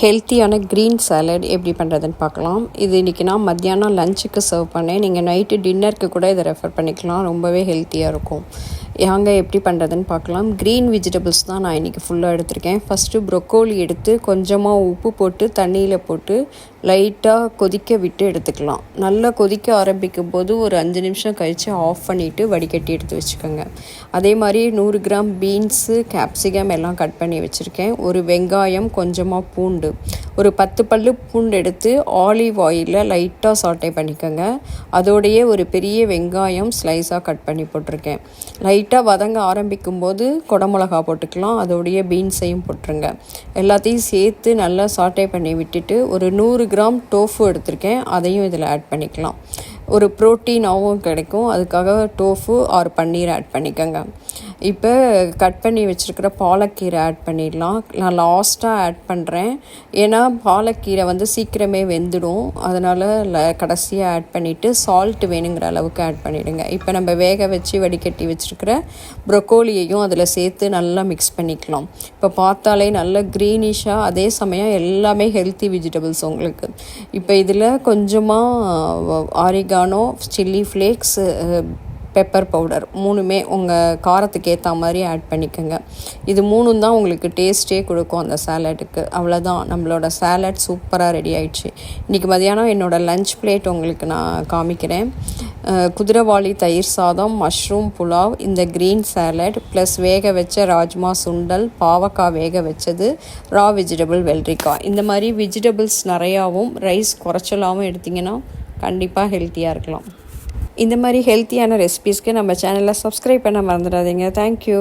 ஹெல்த்தியான green salad எப்படி பண்ணுறதுன்னு பார்க்கலாம். இது இன்றைக்கி நான் மத்தியானம் லஞ்சுக்கு சர்வ் பண்ணேன். நீங்கள் நைட்டு டின்னருக்கு கூட இதை ரெஃபர் பண்ணிக்கலாம். ரொம்பவே ஹெல்த்தியாக இருக்கும். எப்படி பண்ணுறதுன்னு பார்க்கலாம். க்ரீன் வெஜிடபிள்ஸ் தான் நான் இன்றைக்கி ஃபுல்லாக எடுத்திருக்கேன். ஃபஸ்ட்டு ப்ரொக்கோலி எடுத்து கொஞ்சமாக உப்பு போட்டு தண்ணியில் போட்டு லைட்டாக கொதிக்க விட்டு எடுத்துக்கலாம். நல்லா கொதிக்க ஆரம்பிக்கும் போது ஒரு 5 நிமிஷம் கழித்து ஆஃப் பண்ணிவிட்டு வடிகட்டி எடுத்து வச்சுக்கோங்க. அதே மாதிரி 100 கிராம் பீன்ஸு, கேப்சிகம் எல்லாம் கட் பண்ணி வச்சுருக்கேன். ஒரு வெங்காயம், கொஞ்சமாக பூண்டு, ஒரு 10 பல்லு பூண்டு எடுத்து ஆலிவ் ஆயிலில் லைட்டாக சாட்டே பண்ணிக்கோங்க. அதோடையே ஒரு பெரிய வெங்காயம் ஸ்லைஸாக கட் பண்ணி போட்டிருக்கேன். லைட்டாக வதங்க ஆரம்பிக்கும் போது குடமிளகா போட்டுக்கலாம். அதோடைய பீன்ஸையும் போட்டுருங்க. எல்லாத்தையும் சேர்த்து நல்லா சாட்டே பண்ணி விட்டுட்டு ஒரு 100 கிராம் டோஃபு எடுத்திருக்கேன். அதையும் இதில் ஆட் பண்ணிக்கலாம். ஒரு ப்ரோட்டீனாகவும் கிடைக்கும். அதுக்காக டோஃபு ஆர் பன்னீர் ஆட் பண்ணிக்கோங்க. இப்போ கட் பண்ணி வச்சுருக்கிற பாலக்கீரை ஆட் பண்ணிடலாம். நான் லாஸ்ட்டாக ஆட் பண்ணுறேன். ஏன்னா பாலக்கீரை சீக்கிரமே வெந்துடும். அதனால் கடைசியாக ஆட் பண்ணிவிட்டு சால்ட் வேணுங்கிற அளவுக்கு ஆட் பண்ணிவிடுங்க. இப்போ நம்ம வேக வச்சு வடிகட்டி வச்சுருக்கிற ப்ரொக்கோலியையும் அதில் சேர்த்து நல்லா மிக்ஸ் பண்ணிக்கலாம். இப்போ பார்த்தாலே நல்ல க்ரீனிஷாக, அதே சமயம் எல்லாமே ஹெல்த்தி வெஜிடபிள்ஸ் உங்களுக்கு. இப்போ இதில் கொஞ்சமாக oregano, chilli flakes, pepper powder 3மே உங்கள் காரத்துக்கு ஏற்ற மாதிரி ஆட் பண்ணிக்கோங்க. இது 3 தான் உங்களுக்கு டேஸ்ட்டே கொடுக்கும் அந்த சாலட்டுக்கு. அவ்வளோதான், நம்மளோட சாலட் சூப்பராக ரெடி ஆயிடுச்சு. இன்றைக்கி மதியானம் என்னோடய லஞ்ச் பிளேட் உங்களுக்கு நான் காமிக்கிறேன். குதிரைவாலி தயிர் சாதம், மஷ்ரூம் புலாவ், இந்த க்ரீன் சாலட் ப்ளஸ் வேக வச்ச ராஜ்மா சுண்டல், பாவக்காய் வேக வச்சது, ரா வெஜிடபிள் வெள்ளரிக்காய். இந்த மாதிரி வெஜிடபிள்ஸ் நிறையாவும் ரைஸ் குறைச்சலாகவும் எடுத்திங்கன்னா கண்டிப்பாக ஹெல்த்தியாக இருக்கலாம். இந்த மாதிரி ஹெல்த்தியான ரெசிபீஸ்க்கு நம்ம சேனலை சப்ஸ்கிரைப் பண்ண மறந்துடாதீங்க. தேங்க்யூ.